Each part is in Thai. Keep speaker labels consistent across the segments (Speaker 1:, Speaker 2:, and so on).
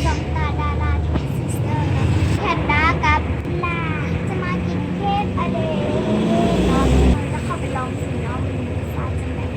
Speaker 1: สองตาดาราทวินซิสเตอร์นะแพนด้ากับลาจะมากินเค้กอเดย์เนาะมันจะเข้าไปลองสิเนาะมันมีฟ้าจังเลย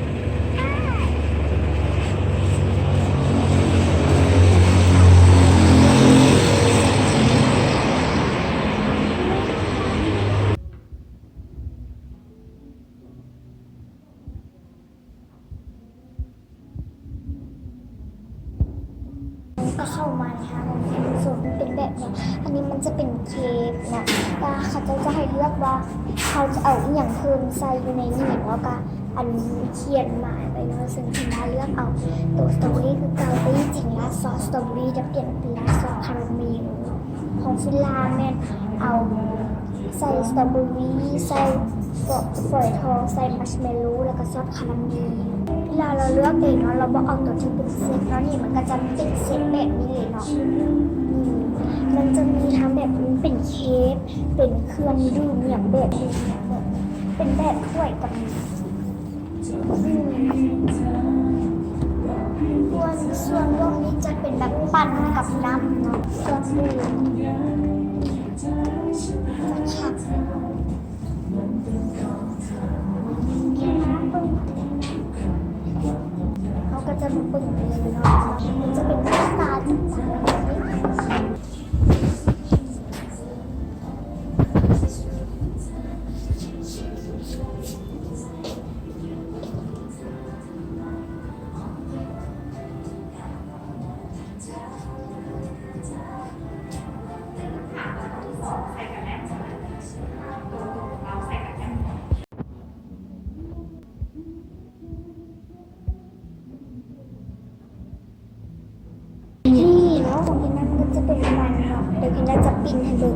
Speaker 1: ก็เข้ามานะคะมันส่วนเป็นแบบเนี้ยอันนี้มันจะเป็นเค้กเนาะก็เขาจะให้เลือกว่าเขาจะเอาอย่างเพิ่มใส่อยู่ในนี้แล้วก็อันนี้เขียนหมายไปเนาะซึ่งคุณมาเลือกเอาตัวสตรอเบอรี่คือเกาแต่จริงๆแล้วซอสสตรอเบอรี่จะเปลี่ยนเป็นซอสคาราเมลของฟิลาแมนเอาใส่สตรอเบอรี่ใส่ฝอยทองใส่มัชเมลโล่แล้วก็ซอสคาราเมลเวลาเราเลือกเองเนาะเราบอกเอาตัวที่เป็นเซตเนาะนี่มันก็จะเป็นเซตแบบนี้เลยเนาะมันจะมีทั้งแบบนี้เป็นเค้กเป็นเครื่องดื่มอย่างแบบนี้เป็นแบบถ้วยกับส่วนพวกนี้จะเป็นแบบปั่นกับน้ำเนาะส่วนดื่มจะขับเขาก็จะมาปึ่งเลยเนาะมันจะเป็นหน้าตาจังนี่เนาะของพี่นัทก็จะเป็นมันเนาะเดี๋ยวพี่นัทจะปิ้นให้ดู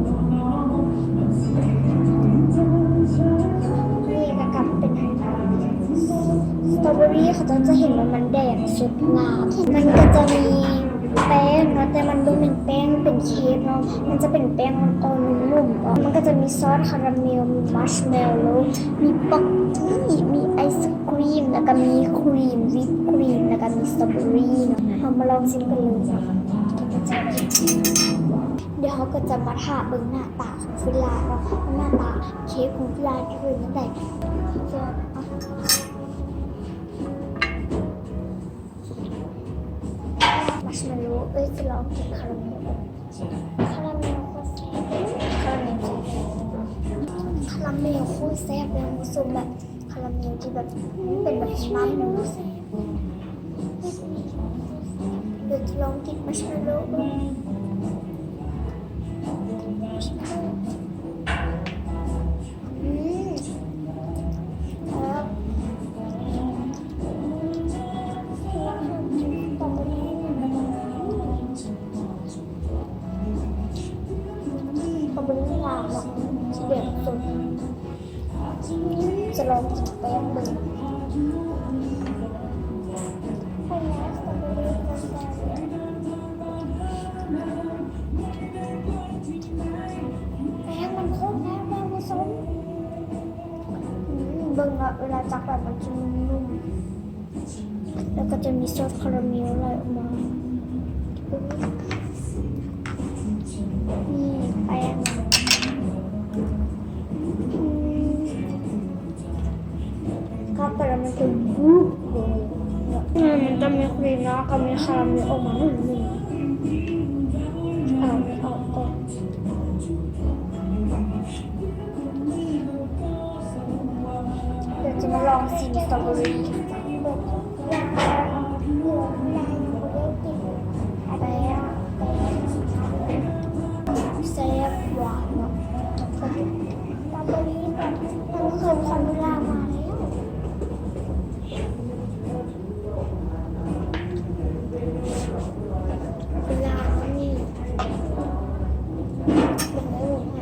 Speaker 1: นี่ก็กลับเป็นไฮไลท์สตรอเบอรี่เขาจะเห็นว่ามันแดงสุดงามมันก็จะมีแป้งเนาะแต่มันไม่เป็นแป้งเป็นเค้กเนาะมันจะเป็นแป้งอ่อนๆนุ่มๆมันก็จะมีซอสคาราเมลมีมัชเมลโล่มีป๊อกกี้มีไอศครีมแล้วก็มีครีมวิปครีมแล้วก็มีสตรอเบอรี่เนาะเรามาลองชิมกันเลยเดี๋ยวเขาก็จะมาทาเบิ้งหน้าตาของฟิลาเนาะหน้าตาเค้กของฟิลาที่เป็นยังไงมัชเมลโล่จะลองกินคาราเมลคาราเมลโคตรแซ่บคาราเมลคาราเมลโคตรแซ่บเลยมันสูงแบบคาราเมลที่แบบเป็นแบบน้ำนูแซ่บเดี๋ยวจะลองกินมัชเมลโล่จะลองกินแป้งเบิ้งแป้งมันโคตรแน่แป้งผสมเบิ้งเวลาจับแบบมันจะนุ่มแล้วก็จะมีซอสคาราเมลไหลออกมานี่แป้งครับแต่มันจะยุบเลยมันจะมีครีมนะกับมีคาราเมลออกมาหนึ่งไม่ออกก่อนเดี๋ยวจะมาลองชิมสตรอเบอรี่แซ่บหวานเนาะสตรอเบอรี่แบบมันเคยคอนเวลามาแล้วเวลานี่เป็นได้หมดเลย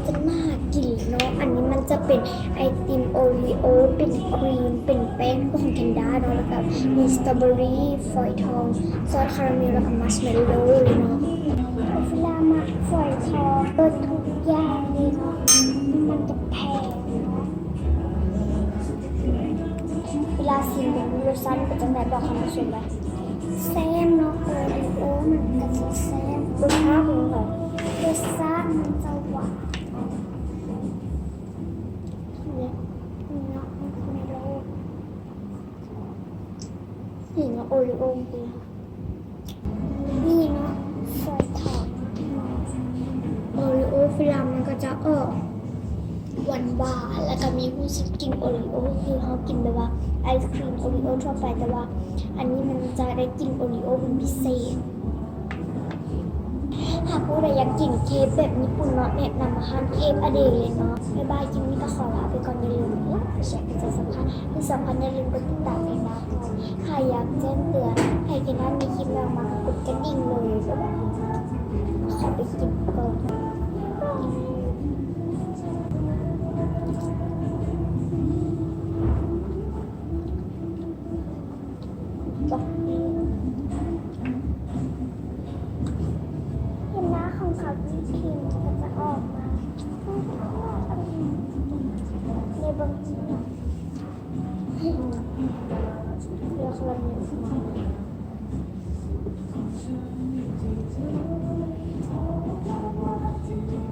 Speaker 1: จะน่ากินเนาะอันนี้มันจะเป็นไอติมโอรีโอเป็นครีมเป็นแป้งของแคนด้าเนาะแล้วก็มีสตรอเบอรี่ฝอยทองซอสคาราเมลแล้วก็มัชเมลโล่เลยเนาะเวลามาฝอยทองทุกอย่างเลยเนาะมันจะแพงเนาะ สั้นเป็นจังไดบอกคำผู้ชมไปแซ่บเนาะโอริโอมันก็จะแซ่บรสชาติเป็นไงรสชาติมันจะหวานเนี่ยเนาะมันคือในโลกนี่เนาะโอริโอเป็นนี่เนาะซอยทอดโอริโอฟิลามันก็จะออกหวานหวานแล้วก็มีผู้สึกกินโอริโอคือเขากินแบบว่าไอศครีมโอริโอทั่วไปแต่ว่าอันนี้มันจะได้กินโอริโอเป็นพิเศษหากผู้ใดอยากกินเคฟแบบญี่ปุ่นเนาะแนะนำอาหารเคฟอเดเลยเนาะบ๊ายบายกินนี่ก็ขอลาไปก่อนอย่าลืมแชร์เป็นสำคัญที่สำคัญอย่าลืมกดติดตามให้นะใครอยากแจ้งเตือนใครกินนั้นมีคลิปแล้วมากดกระดิ่งเลยบ๊ายบายขอไปกินก่อนบอกเห็นหน้าของเขาที่ครีมก็จะออกมาในบางทีเลือกคนหนึ่ง